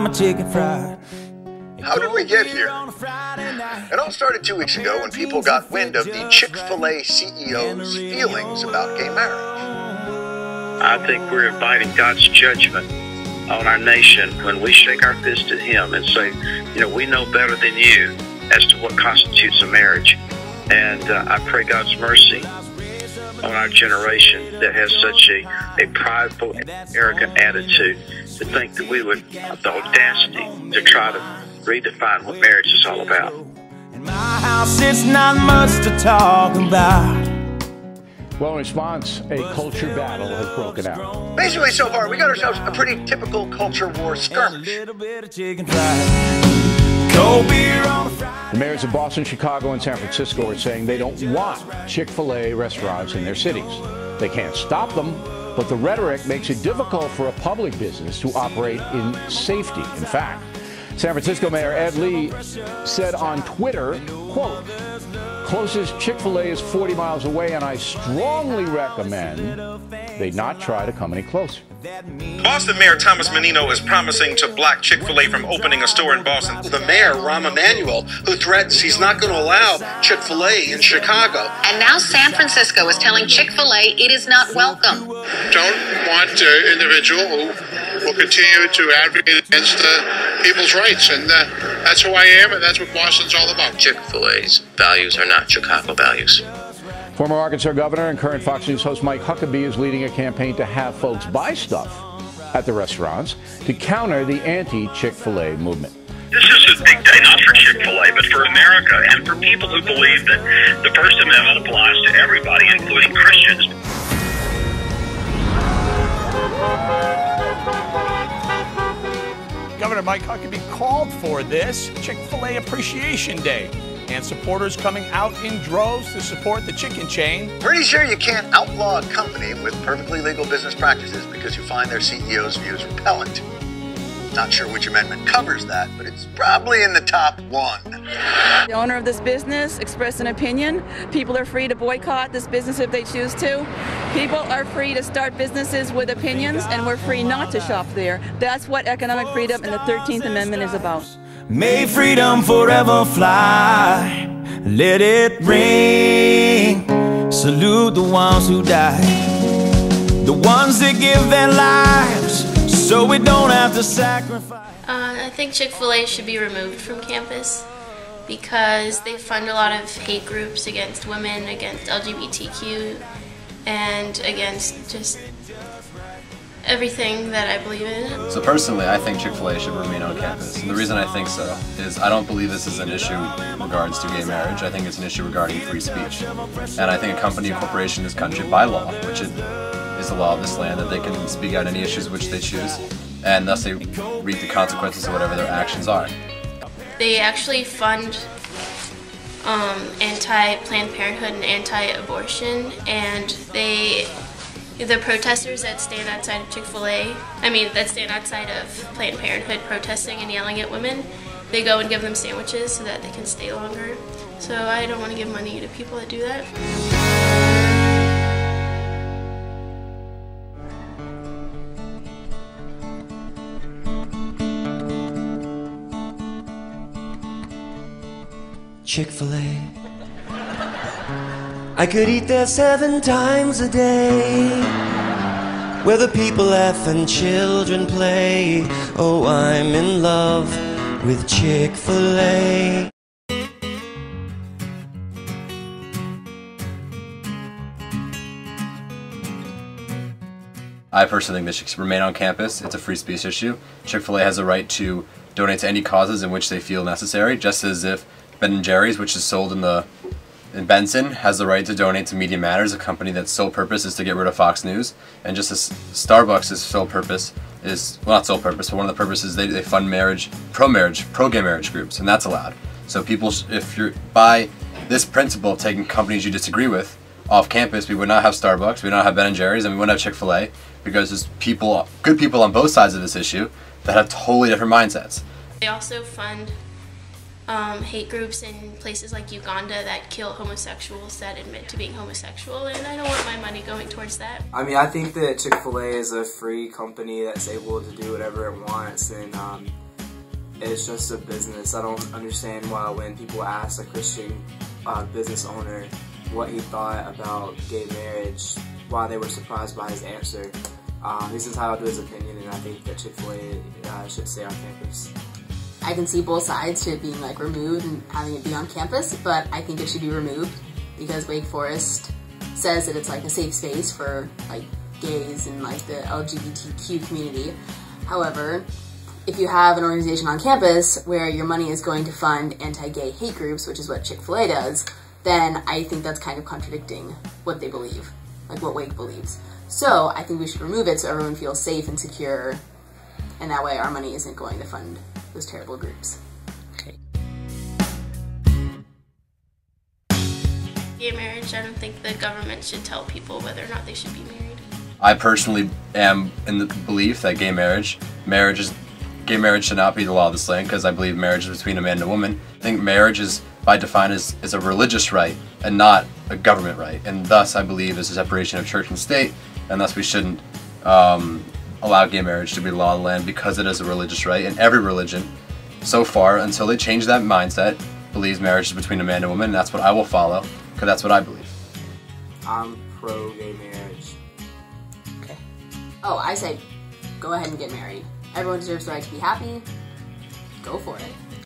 buy my chicken fried. How did we get here? It all started 2 weeks ago when people got wind of the Chick-fil-A CEO's feelings about gay marriage. I think we're inviting God's judgment on our nation when we shake our fist at him and say, you know, we know better than you as to what constitutes a marriage. And I pray God's mercy on our generation that has such a prideful and arrogant attitude to think that we would have the audacity to try to redefine what marriage is all about. In my house, it's not much to talk about. Well, in response, a culture battle has broken out. Basically, so far, we got ourselves a pretty typical culture war skirmish. The mayors of Boston, Chicago, and San Francisco are saying they don't want Chick-fil-A restaurants in their cities. They can't stop them, but the rhetoric makes it difficult for a public business to operate in safety. In fact, San Francisco Mayor Ed Lee said on Twitter, quote, "Closest Chick-fil-A is 40 miles away, and I strongly recommend they not try to come any closer." Boston Mayor Thomas Menino is promising to block Chick-fil-A from opening a store in Boston. The mayor, Rahm Emanuel, who threatens he's not going to allow Chick-fil-A in Chicago. And now San Francisco is telling Chick-fil-A it is not welcome. Don't want an individual who will continue to advocate against people's rights, and that's who I am, and that's what Boston's all about. Chick-fil-A's values are not Chicago values. Former Arkansas governor and current Fox News host Mike Huckabee is leading a campaign to have folks buy stuff at the restaurants to counter the anti-Chick-fil-A movement. This is a big day, not for Chick-fil-A, but for America and for people who believe that the First Amendment applies to everybody, including Christians. Governor Mike Huckabee called for this Chick-fil-A Appreciation Day, and supporters coming out in droves to support the chicken chain. Pretty sure you can't outlaw a company with perfectly legal business practices because you find their CEO's views repellent. Not sure which amendment covers that, but it's probably in the top one. The owner of this business expressed an opinion. People are free to boycott this business if they choose to. People are free to start businesses with opinions, and we're free not to shop there. That's what economic freedom and the 13th Amendment is about. May freedom forever fly, let it ring. Salute the ones who died, the ones that give their lives so we don't have to sacrifice. I think Chick-fil-A should be removed from campus because they fund a lot of hate groups against women, against LGBTQ, and against just everything that I believe in. So personally, I think Chick-fil-A should remain on campus. And the reason I think so is I don't believe this is an issue in regards to gay marriage. I think it's an issue regarding free speech. And I think a company, a corporation in this country, by law, which is the law of this land, that they can speak out any issues which they choose, and thus they reap the consequences of whatever their actions are. They actually fund anti-Planned Parenthood and anti-abortion, and the protesters that stand outside of Chick-fil-A, that stand outside of Planned Parenthood protesting and yelling at women, they go and give them sandwiches so that they can stay longer. So I don't want to give money to people that do that. Chick-fil-A, I could eat there 7 times a day, where the people laugh and children play. Oh, I'm in love with Chick-fil-A. I personally think this should remain on campus. It's a free speech issue. Chick-fil-A has a right to donate to any causes in which they feel necessary, just as if Ben & Jerry's, which is sold in Benson, has the right to donate to Media Matters, a company that's sole purpose is to get rid of Fox News. And just as Starbucks' sole purpose is, well, not sole purpose, but one of the purposes, they fund pro-gay marriage groups, and that's allowed. So people, if you're by this principle of taking companies you disagree with off campus, we would not have Starbucks, we would not have Ben & Jerry's, and we wouldn't have Chick-fil-A, because there's people, good people on both sides of this issue that have totally different mindsets. They also fund hate groups in places like Uganda that kill homosexuals that admit to being homosexual, and I don't want my money going towards that. I think that Chick-fil-A is a free company that's able to do whatever it wants, and it's just a business. I don't understand why when people ask a Christian business owner what he thought about gay marriage, why they were surprised by his answer. He's entitled to his opinion, and I think that Chick-fil-A should stay on campus. I can see both sides to it being like removed and having it be on campus, but I think it should be removed because Wake Forest says that it's like a safe space for like gays and like the LGBTQ community. However, if you have an organization on campus where your money is going to fund anti-gay hate groups, which is what Chick-fil-A does, then I think that's kind of contradicting what they believe, like what Wake believes. So I think we should remove it so everyone feels safe and secure, and that way our money isn't going to fund those terrible groups. Okay. Gay marriage, I don't think the government should tell people whether or not they should be married. I personally am in the belief that gay marriage should not be the law of this land, because I believe marriage is between a man and a woman. I think marriage is, by define, is a religious right and not a government right, and thus I believe is a separation of church and state, and thus we shouldn't allow gay marriage to be the law of the land because it is a religious right, and every religion, so far, until they change that mindset, believes marriage is between a man and a woman, and that's what I will follow, because that's what I believe. I'm pro-gay marriage. Okay. Oh, I say go ahead and get married. Everyone deserves the right to be happy. Go for it.